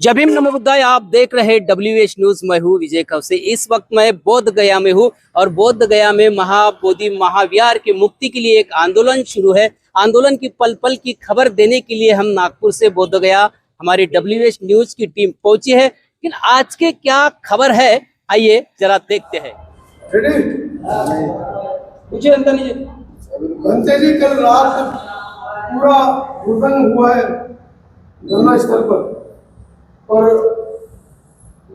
जय भीम नमो बुद्धाय। आप देख रहे WH न्यूज। मैं हूँ विजय खवसे। इस वक्त मैं बोध गया में हूँ और बोध गया में महाबोधि महाविहार की मुक्ति के लिए एक आंदोलन शुरू है। आंदोलन की पल पल की खबर देने के लिए हम नागपुर से बोध गया हमारी WH न्यूज की टीम पहुंची है। लेकिन आज के क्या खबर है, आइए जरा देखते हैं। पूछिए अंदर जी, कल रात पूरा उद्घाटन हुआ है धरना स्थल पर और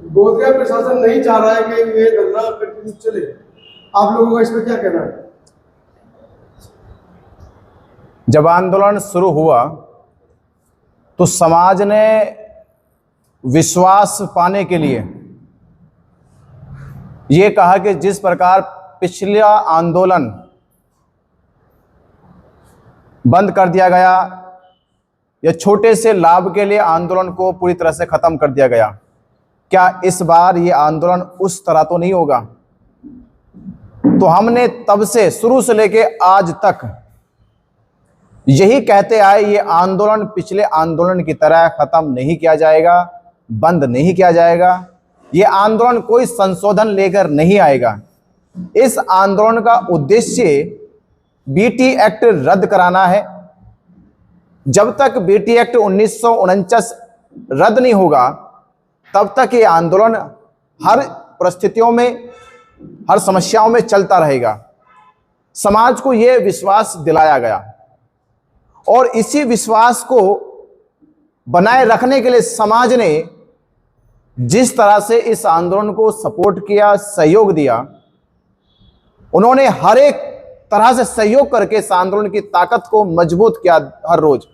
बोधगया प्रशासन नहीं चाह रहा है कि ये धरना कंटिन्यू चले। आप लोगों का इस पर क्या कहना है? जब आंदोलन शुरू हुआ तो समाज ने विश्वास पाने के लिए ये कहा कि जिस प्रकार पिछला आंदोलन बंद कर दिया गया या छोटे से लाभ के लिए आंदोलन को पूरी तरह से खत्म कर दिया गया, क्या इस बार ये आंदोलन उस तरह तो नहीं होगा। तो हमने तब से शुरू से लेके आज तक यही कहते आए, ये आंदोलन पिछले आंदोलन की तरह खत्म नहीं किया जाएगा, बंद नहीं किया जाएगा। ये आंदोलन कोई संशोधन लेकर नहीं आएगा। इस आंदोलन का उद्देश्य BT एक्ट रद्द कराना है। जब तक BT एक्ट 1949 रद्द नहीं होगा तब तक ये आंदोलन हर परिस्थितियों में, हर समस्याओं में चलता रहेगा। समाज को ये विश्वास दिलाया गया और इसी विश्वास को बनाए रखने के लिए समाज ने जिस तरह से इस आंदोलन को सपोर्ट किया, सहयोग दिया, उन्होंने हर एक तरह से सहयोग करके इस आंदोलन की ताकत को मजबूत किया हर रोज।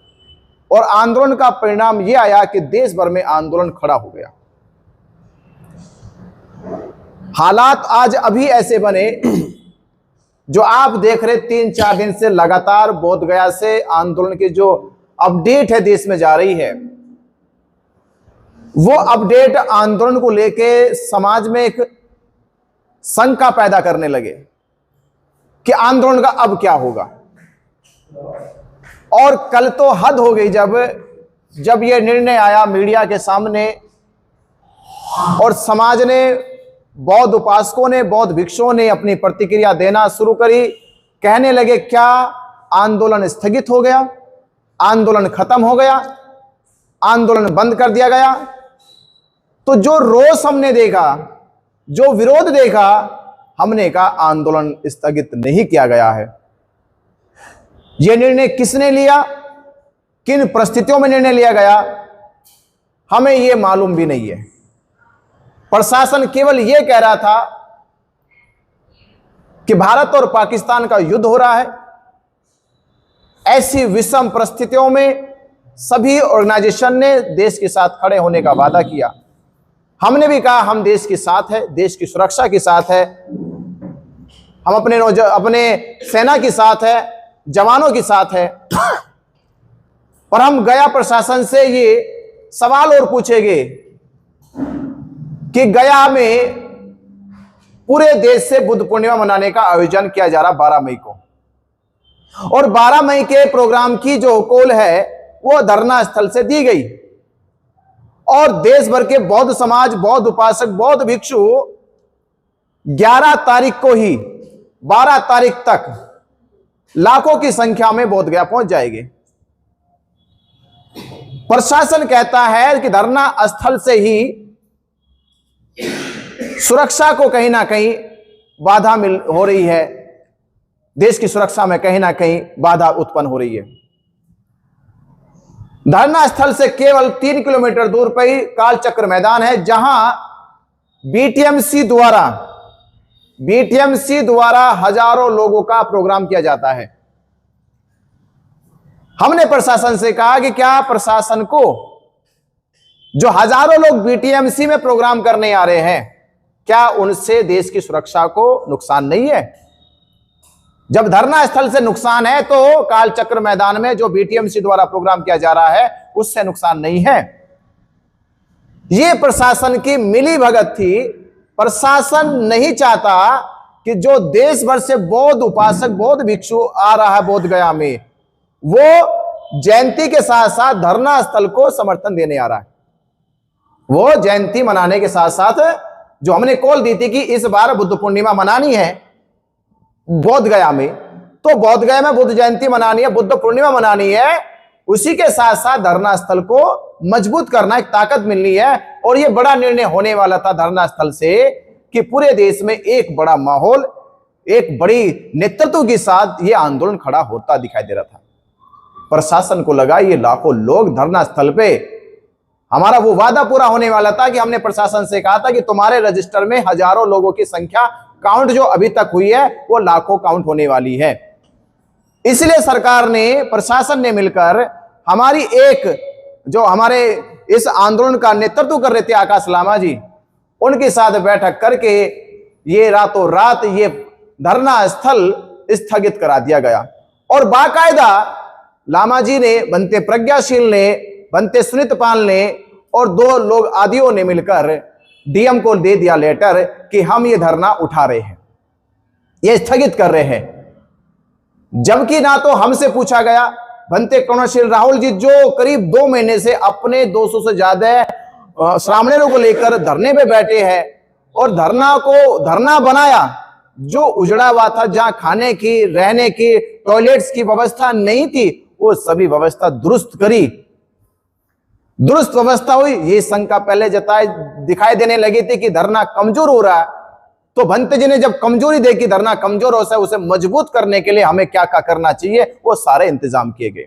और आंदोलन का परिणाम यह आया कि देश भर में आंदोलन खड़ा हो गया। हालात आज अभी ऐसे बने जो आप देख रहे 3-4 दिन से लगातार बोध गया से आंदोलन की जो अपडेट है देश में जा रही है, वो अपडेट आंदोलन को लेके समाज में एक शंका पैदा करने लगे कि आंदोलन का अब क्या होगा। और कल तो हद हो गई जब यह निर्णय आया मीडिया के सामने और समाज ने, बौद्ध उपासकों ने, बौद्ध भिक्षुओं ने अपनी प्रतिक्रिया देना शुरू करी। कहने लगे क्या आंदोलन स्थगित हो गया, आंदोलन खत्म हो गया, आंदोलन बंद कर दिया गया। तो जो रोष हमने देखा, जो विरोध देखा, हमने कहा आंदोलन स्थगित नहीं किया गया है। यह निर्णय किसने लिया, किन परिस्थितियों में निर्णय लिया गया, हमें यह मालूम भी नहीं है। प्रशासन केवल यह कह रहा था कि भारत और पाकिस्तान का युद्ध हो रहा है। ऐसी विषम परिस्थितियों में सभी ऑर्गेनाइजेशन ने देश के साथ खड़े होने का वादा किया। हमने भी कहा हम देश के साथ है, देश की सुरक्षा के साथ है, हम अपने सेना के साथ है, जवानों के साथ है। पर हम गया प्रशासन से ये सवाल और पूछेंगे कि गया में पूरे देश से बुद्ध पूर्णिमा मनाने का आयोजन किया जा रहा 12 मई को, और 12 मई के प्रोग्राम की जो कॉल है वो धरना स्थल से दी गई। और देश भर के बौद्ध समाज, बौद्ध उपासक, बौद्ध भिक्षु 11 तारीख को ही 12 तारीख तक लाखों की संख्या में बोध गया पहुंच जाएंगे। प्रशासन कहता है कि धरना स्थल से ही सुरक्षा को कहीं ना कहीं बाधा हो रही है, देश की सुरक्षा में कहीं ना कहीं बाधा उत्पन्न हो रही है। धरना स्थल से केवल 3 किलोमीटर दूर पर ही कालचक्र मैदान है, जहां BTMC द्वारा हजारों लोगों का प्रोग्राम किया जाता है। हमने प्रशासन से कहा कि क्या प्रशासन को जो हजारों लोग BTMC में प्रोग्राम करने आ रहे हैं, क्या उनसे देश की सुरक्षा को नुकसान नहीं है? जब धरना स्थल से नुकसान है तो कालचक्र मैदान में जो BTMC द्वारा प्रोग्राम किया जा रहा है उससे नुकसान नहीं है। यह प्रशासन की मिली भगत थी। प्रशासन नहीं चाहता कि जो देश भर से बौद्ध उपासक, बौद्ध भिक्षु आ रहा है बोध गया में, वो जयंती के साथ साथ धरना स्थल को समर्थन देने आ रहा है। वो जयंती मनाने के साथ साथ जो हमने कॉल दी थी कि इस बार बुद्ध पूर्णिमा मनानी है बोध गया में, तो बोध गया में बुद्ध जयंती मनानी है, बुद्ध पूर्णिमा मनानी है, उसी के साथ साथ धरना स्थल को मजबूत करना, एक ताकत मिलनी है। और ये बड़ा निर्णय होने वाला था धरना स्थल से कि पूरे देश में एक बड़ा माहौल, एक बड़ी नेतृत्व के साथ ये आंदोलन खड़ा होता दिखाई दे रहा था। प्रशासन को लगा ये लाखों लोग धरना स्थल पे, हमारा वो वादा पूरा होने वाला था कि हमने प्रशासन से कहा था कि तुम्हारे रजिस्टर में हजारों लोगों की संख्या काउंट जो अभी तक हुई है वो लाखों काउंट होने वाली है। इसलिए सरकार ने, प्रशासन ने मिलकर हमारी जो हमारे इस आंदोलन का नेतृत्व कर रहे थे आकाश लामा जी, उनके साथ बैठक करके ये रातों रात ये धरना स्थल स्थगित करा दिया गया। और बाकायदा लामा जी ने, बनते प्रज्ञाशील ने, बनते सुनीतपाल ने और 2 लोग आदियों ने मिलकर डीएम को दे दिया लेटर कि हम ये धरना उठा रहे हैं, ये स्थगित कर रहे हैं। जबकि ना तो हमसे पूछा गया, बनते करुणाशील राहुल जी जो करीब 2 महीने से अपने 200 से ज्यादा श्रावणियों को लेकर धरने पे बैठे हैं और धरना बनाया जो उजड़ा हुआ था, जहां खाने की, रहने की, टॉयलेट्स की व्यवस्था नहीं थी, वो सभी व्यवस्था दुरुस्त करी, दुरुस्त व्यवस्था हुई। ये शंका पहले दिखाई देने लगी थी कि धरना कमजोर हो रहा है, तो भंते जी ने जब कमजोरी देखी, धरना कमजोर हो सकता है, उसे मजबूत करने के लिए हमें क्या क्या करना चाहिए, वो सारे इंतजाम किए गए।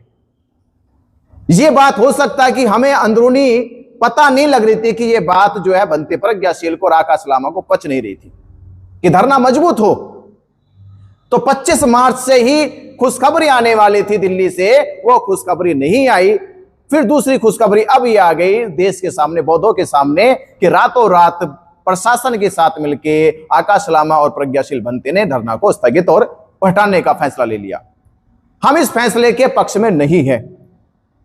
ये बात हो सकता है कि हमें अंदरूनी पता नहीं लग रही थी कि ये बात जो है बनते प्रज्ञाशील को और आकाश लामा को पच नहीं रही थी कि धरना मजबूत हो। तो 25 मार्च से ही खुशखबरी आने वाली थी दिल्ली से, वो खुशखबरी नहीं आई। फिर दूसरी खुशखबरी अब ये आ गई देश के सामने, बौद्धों के सामने, कि रातों रात प्रशासन के साथ मिलके आकाश लामा और प्रज्ञाशील भंते ने धरना को स्थगित और हटाने का फैसला ले लिया। हम इस फैसले के पक्ष में नहीं है।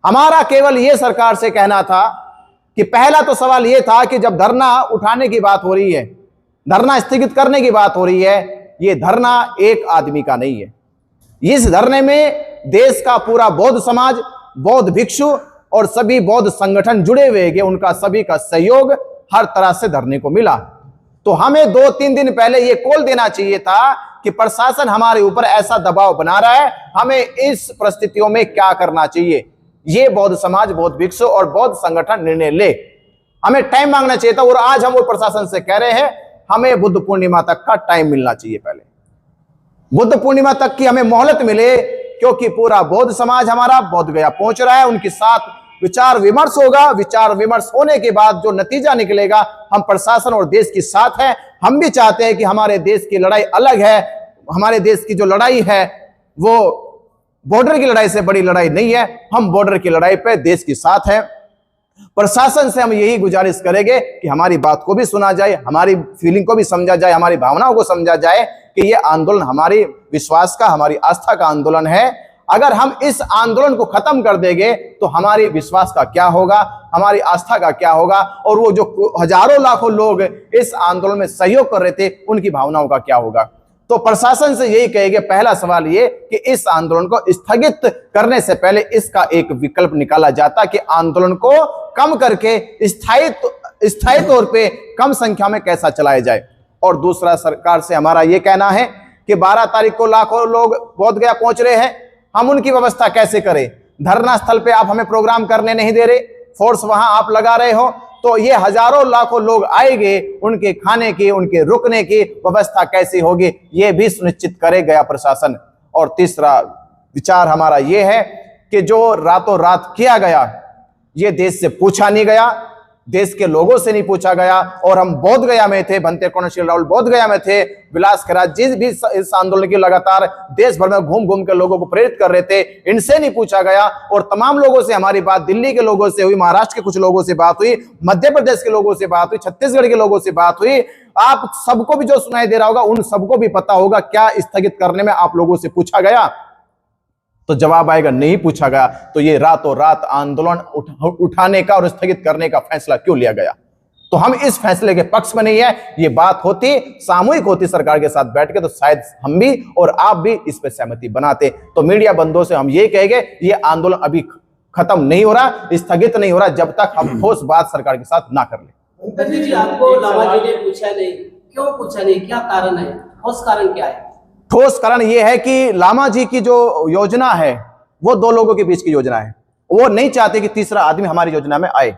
हमारा केवल यह सरकार से कहना था कि पहला तो सवाल यह था कि जब धरना उठाने की बात हो रही है, धरना स्थगित करने की बात हो रही है, यह धरना एक आदमी का नहीं है। इस धरने में देश का पूरा बौद्ध समाज, बौद्ध भिक्षु और सभी बौद्ध संगठन जुड़े हुए हैं, उनका सभी का सहयोग हर तरह से धरने को मिला। तो हमें 2-3 दिन पहले यह कॉल देना चाहिए था कि प्रशासन हमारे ऊपर ऐसा दबाव बना रहा है, हमें इस परिस्थितियों में क्या करना चाहिए, ये बौद्ध समाज, बौद्ध भिक्षु और बौद्ध संगठन निर्णय ले। हमें टाइम मांगना चाहिए था। और आज हम वो प्रशासन से कह रहे हैं हमें बुद्ध पूर्णिमा तक का टाइम मिलना चाहिए, पहले बुद्ध पूर्णिमा तक की हमें मोहलत मिले, क्योंकि पूरा बौद्ध समाज हमारा बोध गया पहुंच रहा है, उनके साथ विचार विमर्श होगा। विचार विमर्श होने के बाद जो नतीजा निकलेगा, हम प्रशासन और देश के साथ हैं। हम भी चाहते हैं कि हमारे देश की लड़ाई अलग है, हमारे देश की जो लड़ाई है वो बॉर्डर की लड़ाई से बड़ी लड़ाई नहीं है, हम बॉर्डर की लड़ाई पे देश के साथ हैं। प्रशासन से हम यही गुजारिश करेंगे कि हमारी बात को भी सुना जाए, हमारी फीलिंग को भी समझा जाए, हमारी भावनाओं को समझा जाए कि यह आंदोलन हमारी विश्वास का, हमारी आस्था का आंदोलन है। अगर हम इस आंदोलन को खत्म कर देंगे तो हमारी विश्वास का क्या होगा, हमारी आस्था का क्या होगा, और वो जो हजारों लाखों लोग इस आंदोलन में सहयोग कर रहे थे उनकी भावनाओं का क्या होगा। तो प्रशासन से यही कहेंगे, पहला सवाल ये कि इस आंदोलन को स्थगित करने से पहले इसका एक विकल्प निकाला जाता कि आंदोलन को कम करके स्थायी तौर पे कम संख्या में कैसा चलाया जाए। और दूसरा, सरकार से हमारा ये कहना है कि 12 तारीख को लाखों लोग बोध गया पहुंच रहे हैं, हम उनकी व्यवस्था कैसे करें। धरना स्थल पे आप हमें प्रोग्राम करने नहीं दे रहे, फोर्स वहां आप लगा रहे हो, तो ये हजारों लाखों लोग आएंगे, उनके खाने की, उनके रुकने की व्यवस्था कैसी होगी, ये भी सुनिश्चित करे गया प्रशासन। और तीसरा विचार हमारा ये है कि जो रातों रात किया गया, ये देश से पूछा नहीं गया, देश के लोगों से नहीं पूछा गया। और हम बोध गया में थे, बनते करुणाशील राहुल बोध गया में थे, विलास खैरात जी भी इस आंदोलन की लगातार देश भर में घूम घूम के लोगों को प्रेरित कर रहे थे, इनसे नहीं पूछा गया। और तमाम लोगों से हमारी बात, दिल्ली के लोगों से हुई, महाराष्ट्र के कुछ लोगों से बात हुई, मध्य प्रदेश के लोगों से बात हुई, छत्तीसगढ़ के लोगों से बात हुई। आप सबको भी जो सुनाई दे रहा होगा, उन सबको भी पता होगा क्या स्थगित करने में आप लोगों से पूछा गया। तो जवाब आएगा नहीं पूछा गया। तो ये रातों रात आंदोलन उठाने का और स्थगित करने का फैसला क्यों लिया गया। तो हम इस फैसले के पक्ष में नहीं है। ये बात होती, सामूहिक होती सरकार के साथ बैठ के, तो शायद हम भी और आप भी इस पर सहमति बनाते। तो मीडिया बंधुओं से हम ये कहेंगे, ये आंदोलन अभी खत्म नहीं हो रहा, स्थगित नहीं हो रहा जब तक हम ठोस बात सरकार के साथ ना कर ले। पंडित जी, आपको लामा जी ने पूछा नहीं, क्यों पूछा नहीं, क्या कारण है, ठोस कारण क्या है? ठोस कारण यह है कि लामा जी की जो योजना है वो दो लोगों के बीच की योजना है, वो नहीं चाहते कि तीसरा आदमी हमारी योजना में आए।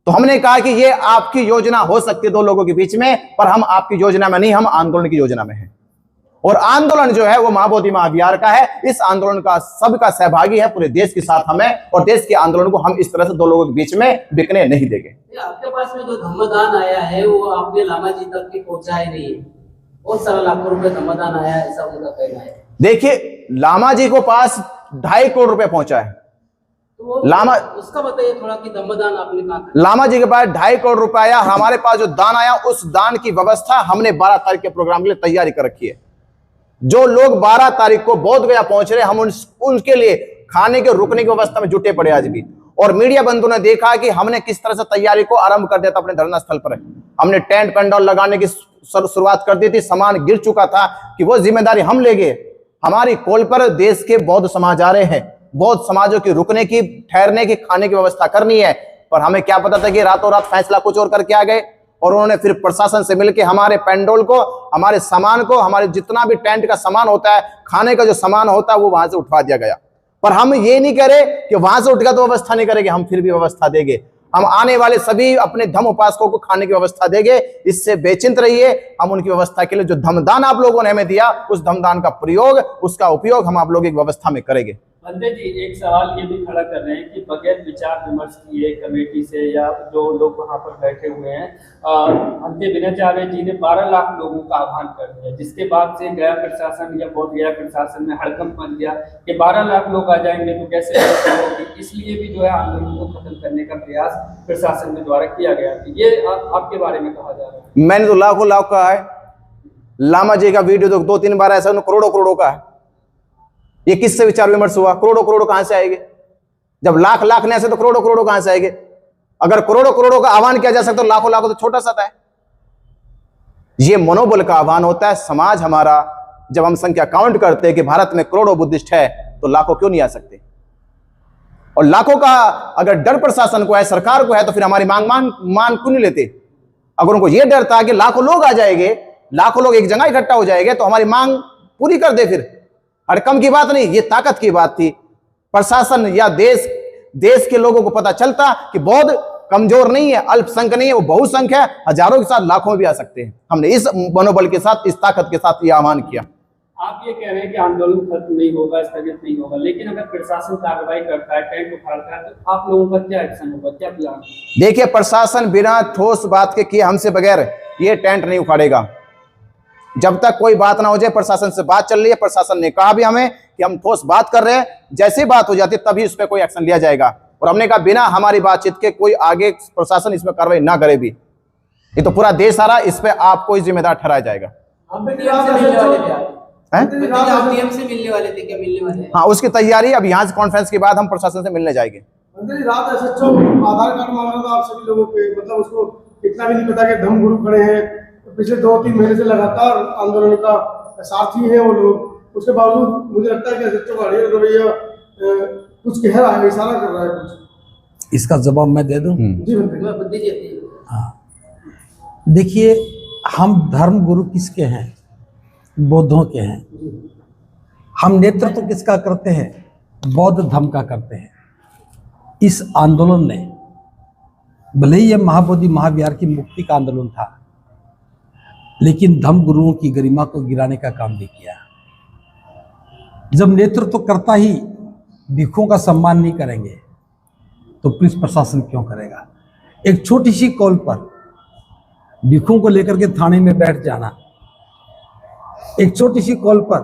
तो हमने कहा कि ये आपकी योजना हो सकती है दो लोगों के बीच में, पर हम आपकी योजना में नहीं, हम आंदोलन की योजना में हैं। और आंदोलन जो है वो महाबोधि महाविहार का है। इस आंदोलन का सबका सहभागी है, पूरे देश के साथ हमें, और देश के आंदोलन को हम इस तरह से दो लोगों के बीच में बिकने नहीं देंगे। आपके पास में जो धम्मदान आया है वो आपने लामा जी तक के पहुंचाया नहीं है, बहुत सारा लाखों रुपए धम्मदान आया, ऐसा उनका कहना है। देखिए, लामा जी को पास 2.5 करोड़ रुपए पहुंचा है। तो लामा, उसका बताइए थोड़ा कि धम्मदान आपने कहा। लामा जी के पास 2.5 करोड़ रुपए आया। हमारे पास जो दान आया उस दान की व्यवस्था हमने 12 तारीख के प्रोग्राम के लिए तैयारी कर रखी है। जो लोग 12 तारीख को बोध गया पहुंच रहे, हम उनके लिए खाने के रुकने की व्यवस्था में जुटे पड़े आज भी। और मीडिया बंधुओं ने देखा कि हमने किस तरह से तैयारी को आरंभ कर दिया था अपने धरना स्थल पर। हमने टेंट पंडाल लगाने की शुरुआत कर दी थी, सामान गिर चुका था कि वो जिम्मेदारी हम ले गए। हमारी कॉल पर देश के बौद्ध समाज आ रहे हैं, बौद्ध समाजों की रुकने की, ठहरने की, खाने की व्यवस्था करनी है। पर हमें क्या पता था कि रातों रात फैसला कुछ और करके आ गए। और उन्होंने फिर प्रशासन से मिलकर हमारे पेंडोल को, हमारे सामान को, हमारे जितना भी टेंट का सामान होता है, खाने का जो सामान होता है, वो वहां से उठवा दिया गया। पर हम ये नहीं करे कि वहां से उठ गया तो व्यवस्था नहीं करेंगे, हम फिर भी व्यवस्था देंगे। हम आने वाले सभी अपने धम्म उपासकों को खाने की व्यवस्था देंगे। इससे बेचिंत रहिए। हम उनकी व्यवस्था के लिए जो धमदान आप लोगों ने हमें दिया, उस धमदान का प्रयोग, उसका उपयोग हम आप लोगों की व्यवस्था में करेंगे। पंडित जी, एक सवाल ये भी खड़ा कर रहे हैं कि बगैर विचार विमर्श किए कमेटी से या जो लोग वहां पर बैठे हुए हैं, अंत्य विनयाचार्य जी ने 12 लाख लोगों का आह्वान कर दिया, जिसके बाद से गया प्रशासन या बोध गया प्रशासन में हड़कंप मच गया कि 12 लाख लोग आ जाएंगे तो कैसे होगी। इसलिए भी जो है आंदोलन को खत्म करने का प्रयास प्रशासन के द्वारा किया गया। ये आपके बारे में कहा जा रहा है। मैंने तो लाखों लाख कहा है। लामा जी का वीडियो तो 2-3 बार ऐसा करोड़ों करोड़ों का है। ये किससे विचार विमर्श हुआ? करोड़ों करोड़ों कहां से आएंगे? जब लाख लाख ने ऐसे तो करोड़ों करोड़ों कहां से आएंगे? अगर करोड़ों करोड़ों का आह्वान किया जा सकता तो लाखों लाखों तो छोटा सा है। ये मनोबल का आह्वान होता है। समाज हमारा, जब हम संख्या काउंट करते हैं कि भारत में करोड़ों बुद्धिस्ट है, तो लाखों क्यों नहीं आ सकते? और लाखों का अगर डर प्रशासन को है, सरकार को है, तो फिर हमारी मान क्यों नहीं लेते? अगर उनको यह डर था कि लाखों लोग आ जाएंगे, लाखों लोग एक जगह इकट्ठा हो जाएंगे, तो हमारी मांग पूरी कर दे। फिर हड़कम की बात नहीं, ये ताकत की बात थी। प्रशासन या देश के लोगों को पता चलता कि बौद्ध कमजोर नहीं है, अल्पसंख्यक नहीं है, वो बहुसंख्यक है, हजारों के साथ लाखों में भी आ सकते हैं। हमने इस मनोबल के साथ, इस ताकत के साथ यह आह्वान किया। आप ये कह रहे हैं कि आंदोलन खत्म नहीं होगा, स्थगित नहीं होगा, लेकिन अगर प्रशासन कार्रवाई करता है, टेंट उखाड़ता है, तो आप लोगों का क्या एक्शन होगा, क्या प्लान? देखिए, प्रशासन बिना ठोस बात के किए हमसे बगैर ये टेंट नहीं उखाड़ेगा। जब तक कोई बात ना हो जाए, प्रशासन से बात चल रही है, प्रशासन ने कहा भी हमें कि हम ठोस बात कर रहे हैं, जैसी बात हो जाती है तभी उस पर कोई एक्शन लिया जाएगा। और हमने कहा बिना हमारी बातचीत के कोई आगे प्रशासन इसमें कार्रवाई ना करे भी। ये तो पूरा देश आ रहा, इस पे आपको जिम्मेदार ठहराया जाएगा। आप डीएम से मिलने वाले थे? आप डीएम से मिलने वाले थे क्या? मिलने वाले हैं? हाँ, उसकी तैयारी अब यहाँ से कॉन्फ्रेंस के बाद हम प्रशासन से मिलने जाएंगे। रात एसएचओ आधार कार्ड मांग रहा था आप सभी लोगों पे, मतलब उसको इतना भी नहीं पता कि धम्म गुरु खड़े हैं, पिछले 2-3 महीने से लगातार आंदोलन का साथी है वो लोग। उसके बावजूद मुझे लगता है कि एसएचओ का रवैया कुछ कह रहा है, इशारा कर रहा है कुछ। इसका जवाब मैं दे दूं? जी हाँ, देखिए, हम धर्म गुरु किसके हैं? बौद्धों के हैं। हम नेतृत्व तो किसका करते हैं? बौद्ध धर्म का करते हैं। इस आंदोलन ने, भले ही यह महाबोधि महाविहार की मुक्ति का आंदोलन था, लेकिन धम्म गुरुओं की गरिमा को गिराने का काम भी किया। जब नेतृत्व करता ही भिक्षुओं का सम्मान नहीं करेंगे तो पुलिस प्रशासन क्यों करेगा? एक छोटी सी कॉल पर भिक्षुओं को लेकर के थाने में बैठ जाना, एक छोटी सी कॉल पर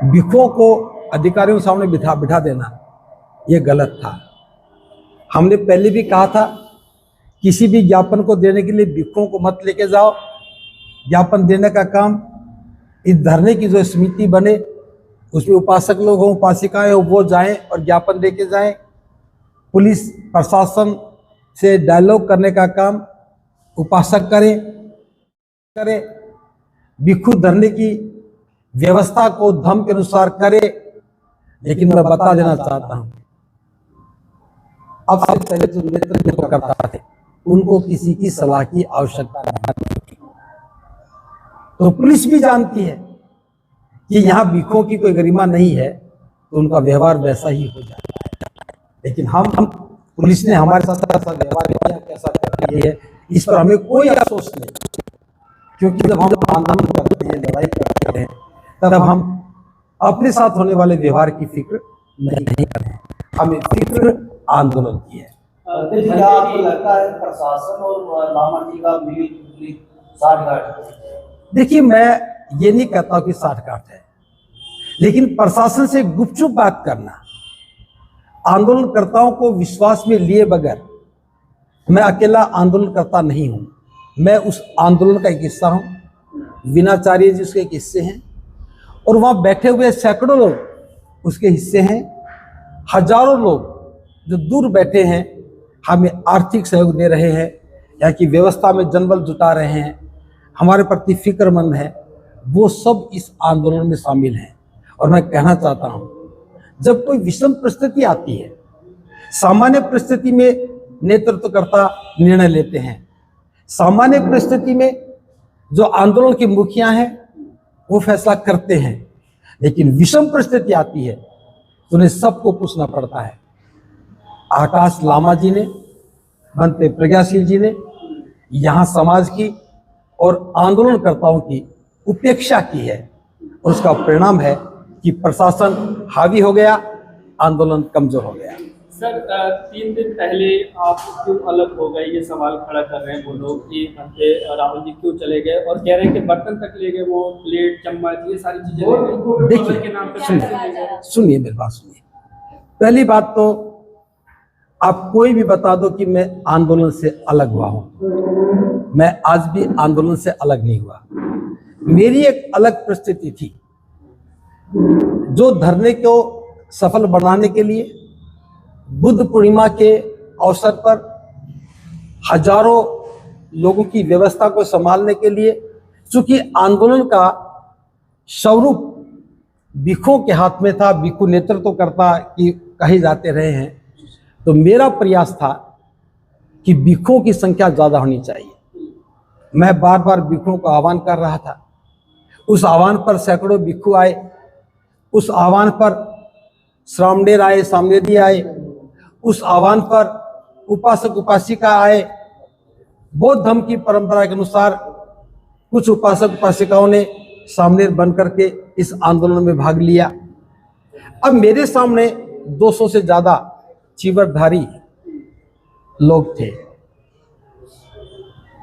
भिक्षुओं को अधिकारियों के सामने बिठा देना, यह गलत था। हमने पहले भी कहा था, किसी भी ज्ञापन को देने के लिए भिक्षुओं को मत लेके जाओ। ज्ञापन देने का काम इस धरने की जो समिति बने, उसमें उपासक लोग हों, उपासिकाएं हो, वो जाएं और ज्ञापन लेके जाएं। पुलिस प्रशासन से डायलॉग करने का काम उपासक करें। भिक्षु धरने की व्यवस्था को धर्म के अनुसार करे। लेकिन मैं बता देना चाहता हूं, अब से पहले जो नेतृत्व करता थे उनको किसी की सलाह की आवश्यकता नहीं थी। तो पुलिस भी जानती है कि यहाँ भिखों की कोई गरिमा नहीं है, तो उनका व्यवहार वैसा ही हो जाता है। लेकिन हम पुलिस ने हमारे साथ ऐसा व्यवहार किया, कैसा कर रही है, इस पर हमें कोई अफसोस नहीं, क्योंकि जब हम आंदोलन करते हैं, लड़ाई करते हैं, तब हम अपने साथ होने वाले व्यवहार की फिक्र नहीं करते हैं, हमें फिक्र आंदोलन की है। क्या आपको लगता है प्रशासन और लामा जी का मिली साठगांठ? देखिए, मैं ये नहीं कहता कि साठगांठ है, लेकिन प्रशासन से गुपचुप बात करना, आंदोलनकर्ताओं को विश्वास में लिए बगैर, मैं अकेला आंदोलनकर्ता नहीं हूं, मैं उस आंदोलन का एक हिस्सा हूं। विनाचार्य जी उसके एक हिस्से हैं, और वहां बैठे हुए सैकड़ों लोग उसके हिस्से हैं। हजारों लोग जो दूर बैठे हैं हमें आर्थिक सहयोग दे रहे हैं, यहाँ की व्यवस्था में जनबल जुटा रहे हैं, हमारे प्रति फिक्रमंद है, वो सब इस आंदोलन में शामिल हैं। और मैं कहना चाहता हूं, जब कोई विषम परिस्थिति आती है, सामान्य परिस्थिति में नेतृत्वकर्ता निर्णय लेते हैं, सामान्य परिस्थिति में जो आंदोलन के मुखिया हैं वो फैसला करते हैं, लेकिन विषम परिस्थिति आती है तो उन्हें सबको पूछना पड़ता है। आकाश लामा जी ने, बनते प्रज्ञाशील जी ने यहाँ समाज की और आंदोलनकर्ताओं की उपेक्षा की है, और उसका परिणाम है कि प्रशासन हावी हो गया, आंदोलन कमजोर हो गया। सर, 3 दिन पहले आप क्यों अलग हो गए, ये सवाल खड़ा कर रहे हैं वो लोग कि घंटे राहुल जी क्यों चले गए, और कह रहे हैं कि बर्तन तक ले गए, वो प्लेट चम्मच ये सारी चीजें ले गए। देखिए, के नाम पे सुनिए मेरी बात सुनिए। पहली बात तो आप कोई भी बता दो कि मैं आंदोलन से अलग हुआ हूं, मैं आज भी आंदोलन से अलग नहीं हुआ। मेरी एक अलग परिस्थिति थी, जो धरने को सफल बनाने के लिए बुद्ध पूर्णिमा के अवसर पर हजारों लोगों की व्यवस्था को संभालने के लिए, चूंकि आंदोलन का स्वरूप भिखों के हाथ में था, भिखू नेतृत्वकर्ता की कहे जाते रहे हैं, तो मेरा प्रयास था कि भिखों की संख्या ज्यादा होनी चाहिए। मैं बार बार भिखुओं को आह्वान कर रहा था, उस आह्वान पर सैकड़ों भिक्षु आए, उस आह्वान पर श्रामणेर आए, सामनेरी आए, उस आह्वान पर उपासक उपासिका आए। बौद्ध धर्म की परंपरा के अनुसार कुछ उपासक उपासिकाओं ने सामनेर बन करके इस आंदोलन में भाग लिया। अब मेरे सामने 200 से ज्यादा चीवरधारी लोग थे।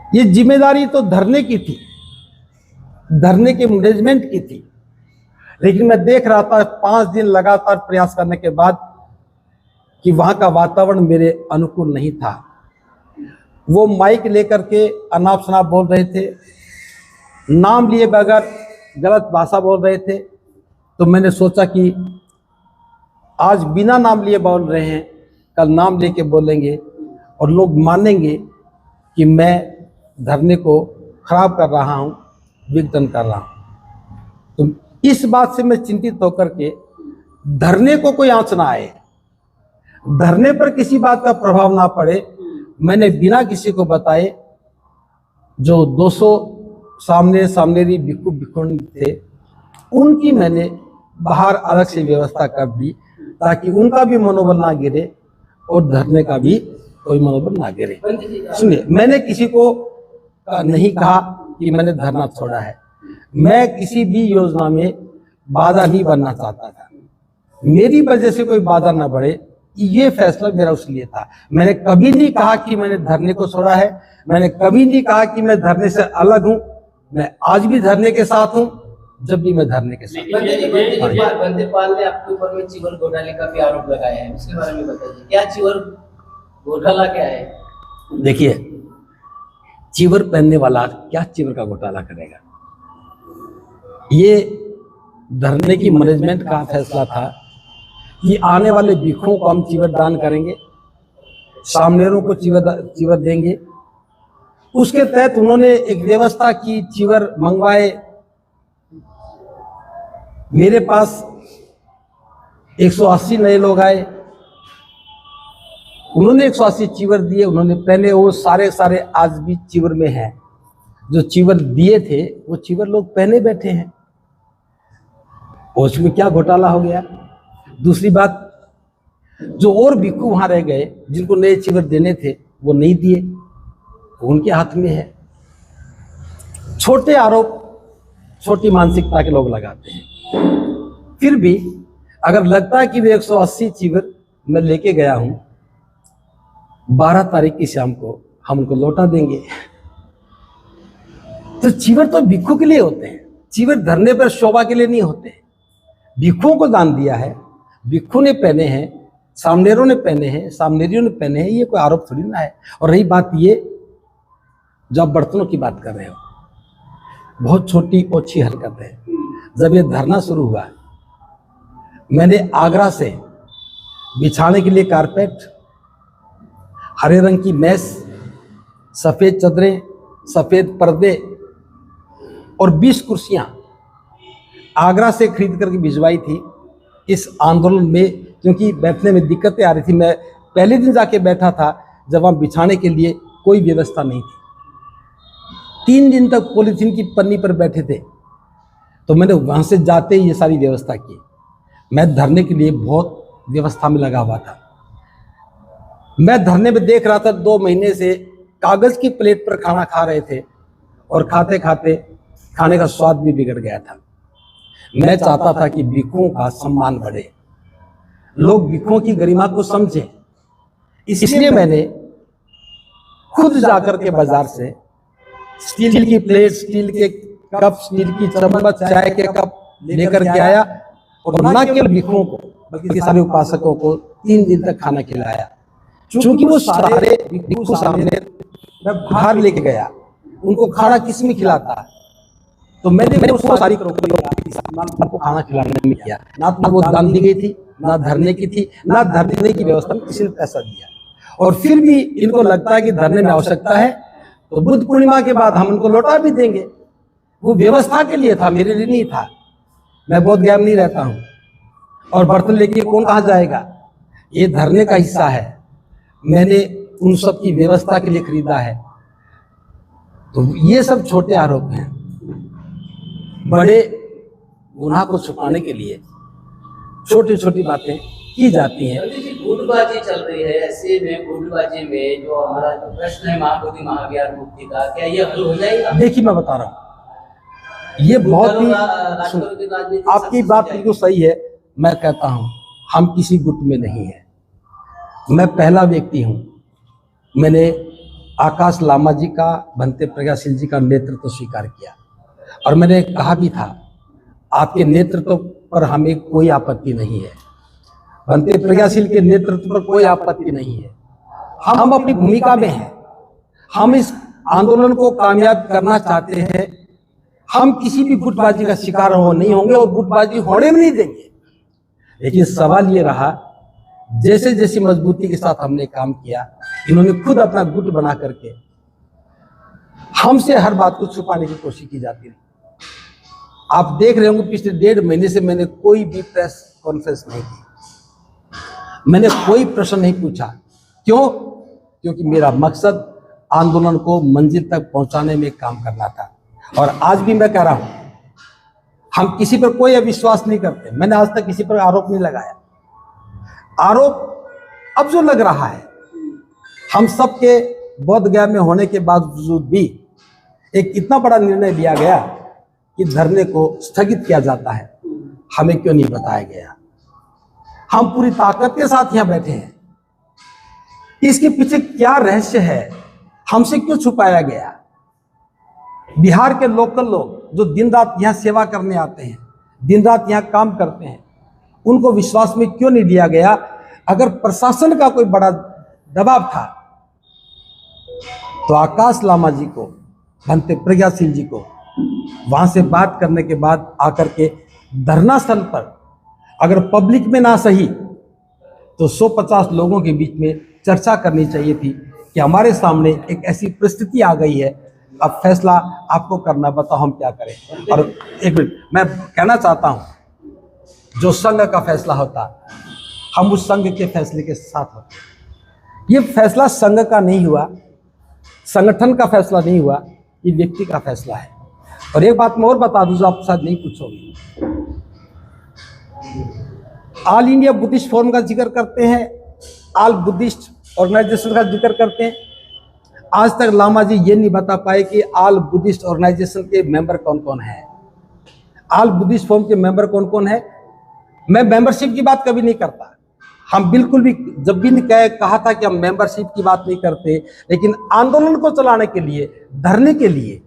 ये जिम्मेदारी तो धरने की थी, धरने के मैनेजमेंट की थी, लेकिन मैं देख रहा था 5 दिन लगातार प्रयास करने के बाद कि वहां का वातावरण मेरे अनुकूल नहीं था। वो माइक लेकर के अनाप शनाप बोल रहे थे, नाम लिए बगैर गलत भाषा बोल रहे थे। तो मैंने सोचा कि आज बिना नाम लिए बोल रहे हैं, कल नाम लेके बोलेंगे और लोग मानेंगे कि मैं धरने को खराब कर रहा हूं, विघटन कर रहा हूं। तो इस बात से मैं चिंतित होकर के धरने को कोई आंच ना आए, धरने पर किसी बात का प्रभाव ना पड़े, मैंने बिना किसी को बताए जो 200 सामनेरी भिक्षु भिक्षुणी थे, उनकी मैंने बाहर अलग से व्यवस्था कर दी ताकि उनका भी मनोबल ना गिरे और धरने का भी कोई मनोबल ना गिरे। सुनिए, मैंने किसी को नहीं कहा कि मैंने धरना छोड़ा है। मैं किसी भी योजना में बाधा नहीं बनना चाहता था, मेरी वजह से कोई बाधा ना बढ़े, ये फैसला मेरा उस लिए था। मैंने कभी नहीं कहा कि मैंने धरने को छोड़ा है, मैंने कभी नहीं कहा कि मैं धरने से अलग हूं। मैं आज भी धरने के साथ हूं, जब भी मैं धरने के साथ। बंदेपाल ने आपके ऊपर में चीवर घोटाले का भी आरोप लगाया है, उसके बारे में बताइए, क्या चीवर घोटाला क्या है? देखिए, चीवर पहनने वाला क्या चीवर का घोटाला करेगा? ये धरने की मैनेजमेंट का फैसला था कि आने वाले भिक्षुओं को हम चीवर दान करेंगे, सामनेरों को चीवर देंगे। उसके तहत उन्होंने एक व्यवस्था की, चीवर मंगवाए। मेरे पास 180 नए लोग आए, उन्होंने 180 चीवर दिए, उन्होंने पहने, वो सारे आज भी चीवर में हैं। जो चीवर दिए थे वो चीवर लोग पहने बैठे हैं। उसमें क्या घोटाला हो गया? दूसरी बात, जो और भिक्षु वहां रह गए जिनको नए चीवर देने थे वो नहीं दिए, उनके हाथ में है। छोटे आरोप छोटी मानसिकता के लोग लगाते हैं। फिर भी अगर लगता है कि वे 180 चीवर मैं लेके गया हूं, 12 तारीख की शाम को हम उनको लौटा देंगे। तो चीवर तो भिक्षु के लिए होते हैं, चीवर धरने पर शोभा के लिए नहीं होते। भिक्षुओं को दान दिया है, भिक्षु ने पहने हैं, सामनेरों ने पहने हैं, सामनेरियों ने पहने हैं, ये कोई आरोप थोड़ी ना है। और रही बात ये, जब आप बर्तनों की बात कर रहे हो, बहुत छोटी ओछी हरकत है। जब ये धरना शुरू हुआ, मैंने आगरा से बिछाने के लिए कारपेट, हरे रंग की मेज, सफेद चादरें, सफेद पर्दे और 20 कुर्सियां आगरा से खरीद करके भिजवाई थी इस आंदोलन में, क्योंकि बैठने में दिक्कतें आ रही थी। मैं पहले दिन जाके बैठा था जब वहाँ बिछाने के लिए कोई व्यवस्था नहीं थी। 3 दिन तक पॉलीथीन की पन्नी पर बैठे थे, तो मैंने वहाँ से जाते ही ये सारी व्यवस्था की। मैं धरने के लिए बहुत व्यवस्था में लगा हुआ था। मैं धरने में देख रहा था 2 महीने से कागज की प्लेट पर खाना खा रहे थे और खाते खाते खाने का स्वाद भी बिगड़ गया था। मैं चाहता था कि भिक्षुओं का सम्मान बढ़े, लोग भिक्षुओं की गरिमा को समझें। इसलिए मैंने खुद जाकर के बाजार से स्टील की प्लेट, स्टील के कप, स्टील की चम्मच, चाय के कप लेकर के आया और न केवल भिक्षुओं को बल्कि सारे उपासकों को 3 दिन तक खाना खिलाया। चूंकि वो सारे भिक्षु सामने मैं बाहर लेके गया, उनको खाना किस में खिलाता, तो मैंने उसको सारी को खाना खिलाने में किया। ना वो दान दी गई थी, ना धरने की थी, ना धरने की व्यवस्था में किसी ने पैसा दिया। और फिर भी इनको लगता है कि धरने में आवश्यकता है, तो बुद्ध पूर्णिमा के बाद हम उनको लौटा भी देंगे। वो व्यवस्था के लिए था, मेरे लिए नहीं था। मैं बहुत गैम नहीं रहता हूँ, और बर्तन लेके कौन कहाँ जाएगा, ये धरने का हिस्सा है। मैंने उन सब की व्यवस्था के लिए खरीदा है। तो ये सब छोटे आरोप हैं। बड़े गुनाह को छुपाने के लिए छोटी छोटी बातें की जाती हैं। गुटबाजी चल रही है, ऐसे में गुटबाजी में जो हमारा जो प्रश्न है महाबोधि महाविहार मुक्ति का, क्या ये हल हो जाएगा? देखिए, मैं बता रहा हूँ, ये बहुत ही आपकी बात बिल्कुल सही है। मैं कहता हूँ हम किसी गुट में नहीं है। मैं पहला व्यक्ति हूँ, मैंने आकाश लामा जी का, भंते प्रज्ञाशील जी का नेतृत्व स्वीकार किया, और मैंने कहा भी था आपके नेतृत्व पर हमें कोई आपत्ति नहीं है, भंते प्रज्ञाशील के नेतृत्व पर कोई आपत्ति नहीं है। हम अपनी भूमिका में हैं, हम इस आंदोलन को कामयाब करना चाहते हैं। हम किसी भी गुटबाजी का शिकार नहीं होंगे और गुटबाजी होने भी नहीं देंगे। लेकिन सवाल ये रहा, जैसे जैसी मजबूती के साथ हमने काम किया, इन्होंने खुद अपना गुट बना करके हमसे हर बात को छुपाने की कोशिश की जाती है। आप देख रहे होंगे पिछले 1.5 महीने से मैंने कोई भी प्रेस कॉन्फ्रेंस नहीं की, मैंने कोई प्रश्न नहीं पूछा। क्यों? क्योंकि मेरा मकसद आंदोलन को मंजिल तक पहुंचाने में काम करना था। और आज भी मैं कह रहा हूं, हम किसी पर कोई अविश्वास नहीं करते। मैंने आज तक किसी पर आरोप नहीं लगाया। आरोप अब जो लग रहा है, हम सबके बोध गया में होने के बावजूद भी एक इतना बड़ा निर्णय लिया गया कि धरने को स्थगित किया जाता है, हमें क्यों नहीं बताया गया? हम पूरी ताकत के साथ यहां बैठे हैं, इसके पीछे क्या रहस्य है, हमसे क्यों छुपाया गया? बिहार के लोकल लोग जो दिन रात यहाँ सेवा करने आते हैं, दिन रात यहाँ काम करते हैं, उनको विश्वास में क्यों नहीं लिया गया? अगर प्रशासन का कोई बड़ा दबाव था तो आकाश लामा जी को, भंते प्रज्ञाशील जी को वहां से बात करने के बाद आकर के धरना स्थल पर अगर पब्लिक में ना सही तो 150 लोगों के बीच में चर्चा करनी चाहिए थी कि हमारे सामने एक ऐसी परिस्थिति आ गई है, अब फैसला आपको करना, बताओ हम क्या करें। और एक मिनट मैं कहना चाहता हूं, जो संघ का फैसला होता हम उस संघ के फैसले के साथ होते। ये फैसला संघ का नहीं हुआ, संगठन का फैसला नहीं हुआ, ये व्यक्ति का फैसला है। और एक बात मैं और बता दूं जो आप शायद नहीं पूछोगे, ऑल इंडिया बुद्धिस्ट फोरम का जिक्र करते हैं, ऑल बुद्धिस्ट ऑर्गेनाइजेशन का जिक्र करते हैं। आज तक लामा जी ये नहीं बता पाए कि ऑल बुद्धिस्ट ऑर्गेनाइजेशन के मेंबर कौन कौन है, ऑल बुद्धिस्ट फोरम के मेंबर कौन कौन है। मैं मेंबरशिप की बात कभी नहीं करता, हम बिल्कुल भी जब भी कहा था कि हम मेंबरशिप की बात नहीं करते, लेकिन आंदोलन को चलाने के लिए, धरने के लिए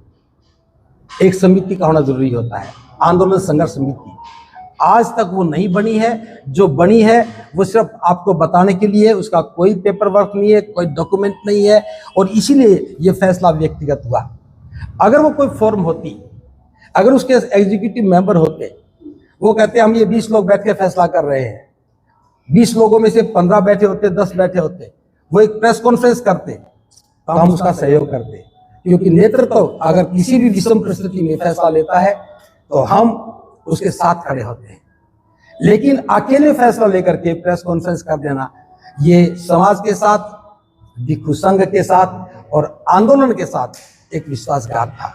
एक समिति का होना जरूरी होता है, आंदोलन संघर्ष समिति। आज तक वो नहीं बनी है, जो बनी है वो सिर्फ आपको बताने के लिए, उसका कोई पेपर वर्क नहीं है, कोई डॉक्यूमेंट नहीं है, और इसीलिए ये फैसला व्यक्तिगत हुआ। अगर वो कोई फॉर्म होती, अगर उसके एग्जीक्यूटिव मेंबर होते, वो कहते हम ये 20 लोग बैठ के फैसला कर रहे हैं, 20 लोगों में से 15 बैठे होते, 10 बैठे होते, वो एक प्रेस कॉन्फ्रेंस करते तो हम उसका सहयोग करते, क्योंकि नेतृत्व अगर किसी भी विषम परिस्थिति में फैसला लेता है तो हम उसके साथ खड़े होते हैं। लेकिन अकेले फैसला लेकर के प्रेस कॉन्फ्रेंस कर देना, ये समाज के साथ, भिक्षु संघ के साथ और आंदोलन के साथ एक विश्वासघात था।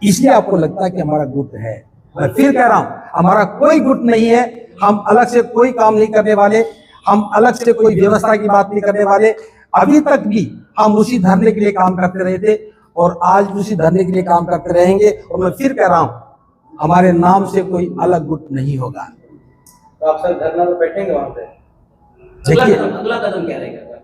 इसलिए आपको लगता है कि हमारा गुट है। मैं फिर कह रहा हूं, हमारा कोई गुट नहीं है, हम अलग से कोई काम नहीं करने वाले, हम अलग से कोई व्यवस्था की बात नहीं करने वाले। अभी तक भी हम उसी धरने के लिए काम करते रहे थे और आज उसी धरने के लिए काम करते रहेंगे। और मैं फिर कह रहा हूं, हमारे नाम से कोई अलग गुट नहीं होगा। तो आप सब धरना में बैठेंगे वहां पे? देखिए, अगला कदम क्या रहेगा?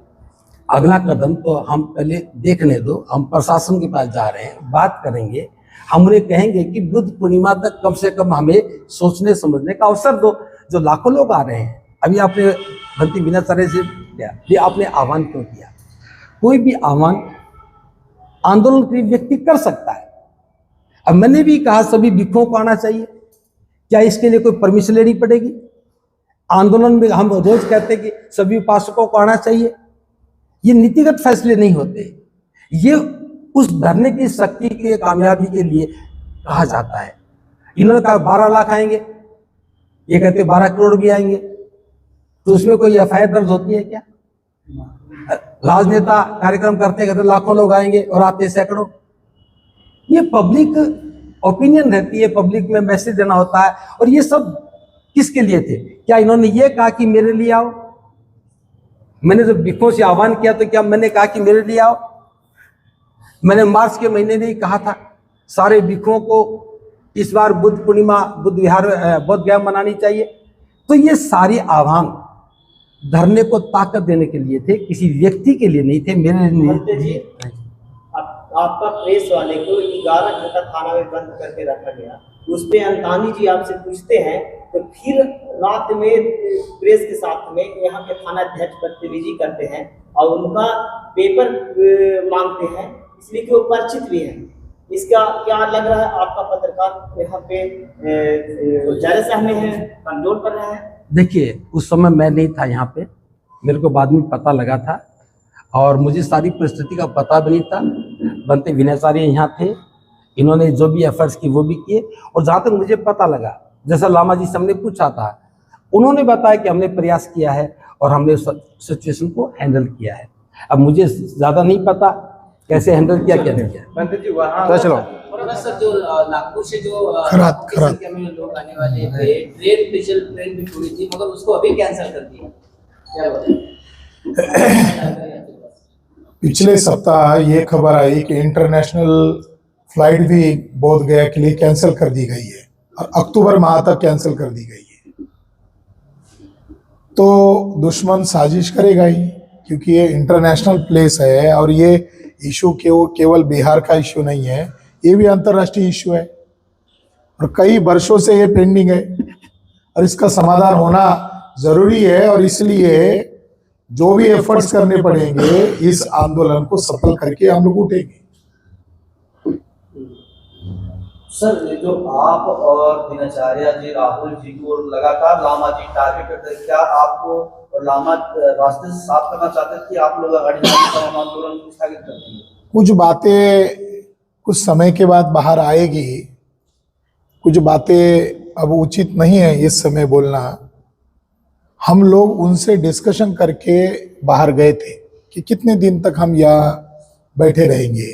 अगला कदम तो हम पहले देखने दो, हम प्रशासन के पास जा रहे हैं, बात करेंगे, हम उन्हें कहेंगे कि बुद्ध पूर्णिमा तक कम से कम हमें सोचने समझने का अवसर दो। जो लाखों लोग आ रहे हैं, अभी आपने भंती विनय से किया, ये आपने आह्वान क्यों किया? कोई भी आह्वान आंदोलन के व्यक्ति कर सकता है। अब मैंने भी कहा सभी भिक्षुओं को आना चाहिए, क्या इसके लिए कोई परमिशन लेनी पड़ेगी? आंदोलन में हम रोज कहते हैं कि सभी उपासकों को आना चाहिए। ये नीतिगत फैसले नहीं होते, ये उस धरने की शक्ति की कामयाबी के लिए कहा जाता है। इन्होंने कहा 12 लाख आएंगे, ये कहते 12 करोड़ भी आएंगे, तो उसमें कोई एफआईआर दर्ज होती है क्या? राजनेता कार्यक्रम करते कहते लाखों लोग आएंगे और आते सैकड़ों। ये पब्लिक ओपिनियन रहती है, पब्लिक में मैसेज देना होता है। और ये सब किसके लिए थे? क्या इन्होंने ये कहा कि मेरे लिए आओ? मैंने जब भिक्षुओं से आह्वान किया तो क्या मैंने कहा कि मेरे लिए आओ? मैंने मार्च के महीने में ही कहा था सारे भिक्षुओं को इस बार बुद्ध पूर्णिमा बुद्ध विहार बोध गया मनानी चाहिए। तो ये सारे आह्वान धरने को ताकत देने के लिए थे, किसी व्यक्ति के लिए नहीं थे, मेरे लिए। आपका प्रेस वाले को 11 घंटा थाना में बंद करके रखा गया, उस पे अंतानी जी आपसे पूछते हैं तो फिर रात में प्रेस के साथ में यहाँ के थाना अध्यक्ष बदतमीजी करते हैं और उनका पेपर मांगते हैं, इसलिए कि वो परिचित भी हैं। इसका क्या लग रहा है? आपका पत्रकार यहाँ पे ज़्यादा सहमे है, कंट्रोल कर रहा है? देखिए, उस समय मैं नहीं था यहाँ पे, मेरे को बाद में पता लगा था और मुझे सारी परिस्थिति का पता भी नहीं था। बनते विनयचार्य यहाँ थे, इन्होंने जो भी एफर्ट्स की वो भी किए। और जहाँ तक मुझे पता लगा, जैसा लामा जी से हमने पूछा था, उन्होंने बताया कि हमने प्रयास किया है और हमने सिचुएशन को हैंडल किया है। अब मुझे ज़्यादा नहीं पता कैसे हैंडल किया, क्या नहीं किया। मंत्री जी वहाँ तो चलो सर, जो नागपुर से जो संख्या में लोग आने वाले थे, ट्रेन भी छूटी थी, मगर उसको अभी कैंसिल कर दिया, क्या बताएं? पिछले सप्ताह ये खबर आई कि इंटरनेशनल फ्लाइट भी बोध गया के लिए कैंसिल कर दी गई है और अक्टूबर माह तक कैंसिल कर दी गई है। तो दुश्मन साजिश करेगा ही, क्योंकि ये इंटरनेशनल प्लेस है और ये इशू केवल बिहार का इशू नहीं है, ये भी अंतर्राष्ट्रीय इशू है और कई वर्षों से ये पेंडिंग है और इसका समाधान होना जरूरी है। और इसलिए जो भी एफर्ट्स करने पड़ेंगे, इस आंदोलन को सफल करके हम लोग उठेंगे। सर, जो आप और दिनाचार्य जी, राहुल जी को लगातार लामा जी टारगेट करते हैं, क्या आपको और लामा रास्ते से साफ करना चाहते हैं कि आप लोग आंदोलन को स्थगित कर देंगे? कुछ बातें कुछ समय के बाद बाहर आएगी, कुछ बातें अब उचित नहीं है इस समय बोलना। हम लोग उनसे डिस्कशन करके बाहर गए थे कि कितने दिन तक हम यहाँ बैठे रहेंगे।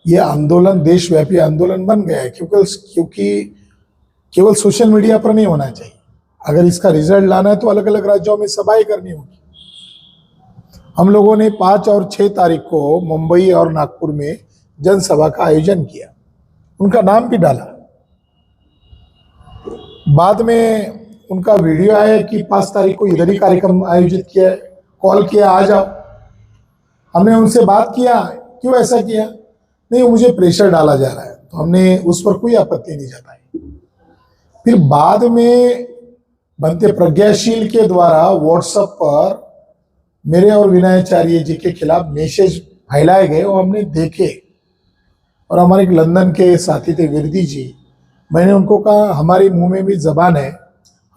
ये आंदोलन देशव्यापी आंदोलन बन गया है, क्योंकि केवल सोशल मीडिया पर नहीं होना चाहिए। अगर इसका रिजल्ट लाना है तो अलग अलग राज्यों में सभाएं करनी होगी। हम लोगों ने 5 और 6 तारीख को मुंबई और नागपुर में जनसभा का आयोजन किया, उनका नाम भी डाला। बाद में उनका वीडियो आया कि 5 तारीख को इधर ही कार्यक्रम आयोजित किया है, कॉल किया आ जाओ। हमने उनसे बात किया, क्यों ऐसा किया? नहीं, मुझे प्रेशर डाला जा रहा है, तो हमने उस पर कोई आपत्ति नहीं जताई। फिर बाद में बनते प्रज्ञाशील के द्वारा व्हाट्सएप पर मेरे और विनयाचार्य जी के खिलाफ मैसेज फैलाए गए और हमने देखे। और हमारे एक लंदन के साथी थे विरदी जी, मैंने उनको कहा हमारे मुंह में भी जबान है,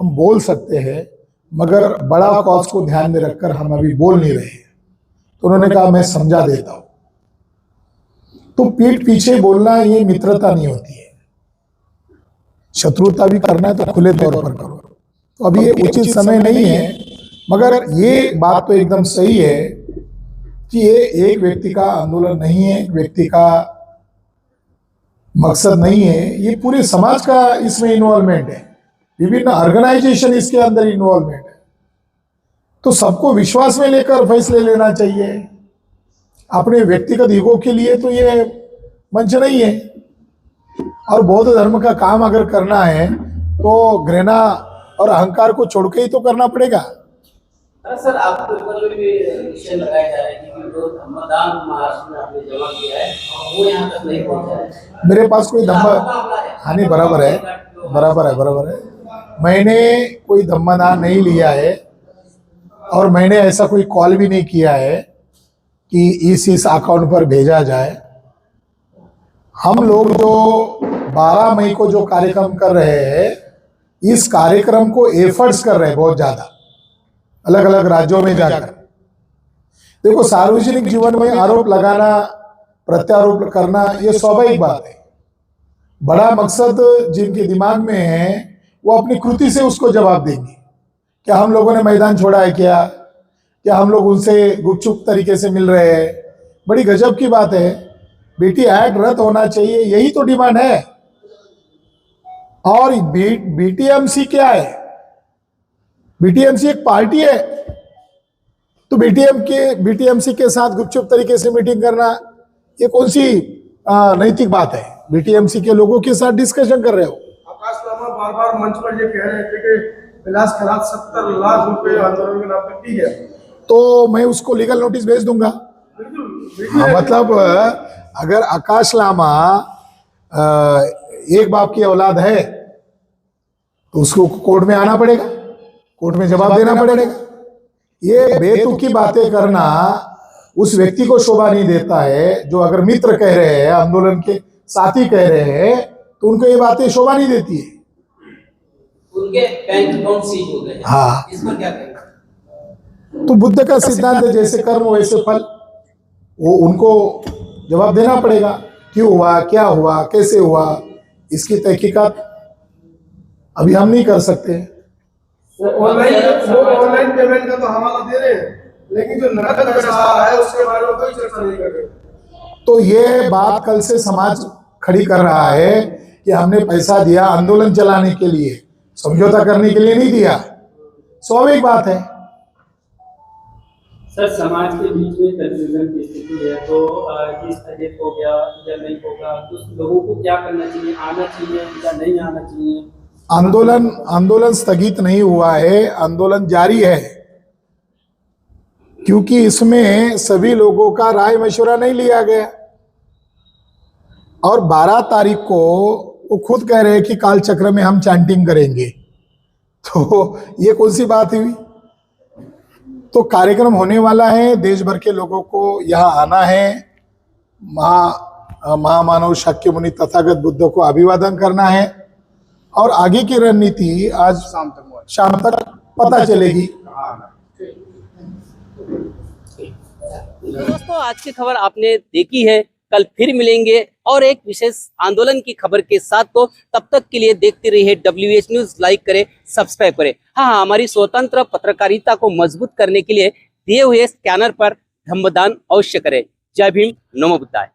हम बोल सकते हैं, मगर बड़ा कॉज को ध्यान में रखकर हम अभी बोल नहीं रहे हैं। तो उन्होंने कहा मैं समझा देता हूं। तो पीठ पीछे बोलना ये मित्रता नहीं होती है। शत्रुता भी करना है तो खुले तौर पर करो। तो अभी ये उचित समय नहीं है, मगर ये बात तो एकदम सही है कि ये एक व्यक्ति का आंदोलन नहीं है, एक व्यक्ति का मकसद नहीं है, ये पूरे समाज का इसमें इन्वॉल्वमेंट है, विभिन्न ऑर्गेनाइजेशन इसके अंदर इन्वॉल्वमेंट है। तो सबको विश्वास में लेकर फैसले लेना चाहिए। अपने व्यक्तिगत ईगो के लिए तो ये मंच नहीं है। और बौद्ध धर्म का काम अगर करना है तो घृणा और अहंकार को छोड़ के ही तो करना पड़ेगा। सर, आपके ऊपर भी विषय लगाया जा रहा है कि जो धम्मदान महाराष्ट्र में आपने जमा किया है वो यहाँ तक नहीं पहुँचा है। मेरे पास कोई हाँ नहीं, बराबर है। मैंने कोई धम्मदान नहीं लिया है और मैंने ऐसा कोई कॉल भी नहीं किया है कि इस अकाउंट पर भेजा जाए। हम लोग जो 12 मई को जो कार्यक्रम कर रहे हैं, इस कार्यक्रम को एफर्ट्स कर रहे हैं बहुत ज्यादा, अलग अलग राज्यों में जाकर। देखो, सार्वजनिक जीवन में आरोप लगाना, प्रत्यारोप करना, ये स्वाभाविक बात है। बड़ा मकसद जिनके दिमाग में है वो अपनी कृति से उसको जवाब देंगे। क्या हम लोगों ने मैदान छोड़ा है? क्या हम लोग उनसे गुपचुप तरीके से मिल रहे हैं? बड़ी गजब की बात है। बीटी एक्ट रद्द होना चाहिए, यही तो डिमांड है। और बीटीएमसी क्या है? बीटीएमसी एक पार्टी है, तो बीटीएमसी के साथ गुपचुप तरीके से मीटिंग करना ये कौन सी नैतिक बात है? बीटीएमसी के लोगों के साथ डिस्कशन कर रहे हो। आकाश लामा बार-बार मंच पर ये कह रहे थे कि विलास खैरात 70 लाख रुपए आंदोलन के नाम पर दी है, तो मैं उसको लीगल नोटिस भेज दूंगा। मतलब अगर आकाश लामा एक बाप की औलाद है तो उसको कोर्ट में आना पड़ेगा, कोर्ट में जवाब देना पड़ेगा। ये बेतुकी बातें करना उस व्यक्ति को शोभा नहीं देता है। जो अगर मित्र कह रहे हैं, आंदोलन के साथी कह रहे हैं, तो उनको ये बातें शोभा नहीं देती है। उनके बैंक अकाउंट सीज हो गए। हाँ, इस पर क्या कहेंगे? तो बुद्ध का सिद्धांत है, जैसे कर्म वैसे फल। वो उनको जवाब देना पड़ेगा, क्यों हुआ, क्या हुआ, कैसे हुआ। इसकी तहकीकात अभी हम नहीं कर सकते। ऑनलाइन पेमेंट का तो हवाला दे रहे हैं, लेकिन जो नकद पैसा आ रहा है उसके बारे में कोई चर्चा नहीं कर रहे। तो ये बात कल से समाज खड़ी कर रहा है कि हमने पैसा दिया आंदोलन चलाने के लिए, समझौता करने के लिए नहीं दिया। स्वाभाविक बात है। सर, समाज के बीच में कंफ्यूजन की स्थिति है, तो ये स्थगित हो गया या नहीं होगा, तो लोगों को क्या करना चाहिए? आना चाहिए या नहीं आना चाहिए? आंदोलन स्थगित नहीं हुआ है, आंदोलन जारी है, क्योंकि इसमें सभी लोगों का राय मशवरा नहीं लिया गया। और 12 तारीख को वो खुद कह रहे हैं कि काल चक्र में हम चैंटिंग करेंगे, तो ये कौन सी बात हुई? तो कार्यक्रम होने वाला है, देश भर के लोगों को यहाँ आना है, महामानव शाक्य मुनि तथागत बुद्ध को अभिवादन करना है, और आगे की रणनीति आज शाम तक पता चलेगी। दोस्तों, आज की खबर आपने देखी है कल फिर मिलेंगे और एक विशेष आंदोलन की खबर के साथ। तो तब तक के लिए देखते रहिए WH न्यूज, लाइक करें, सब्सक्राइब करें। हाँ, हमारी स्वतंत्र पत्रकारिता को मजबूत करने के लिए दिए हुए स्कैनर पर धम्मदान अवश्य करें। जय भीम, नमो बुद्धाय।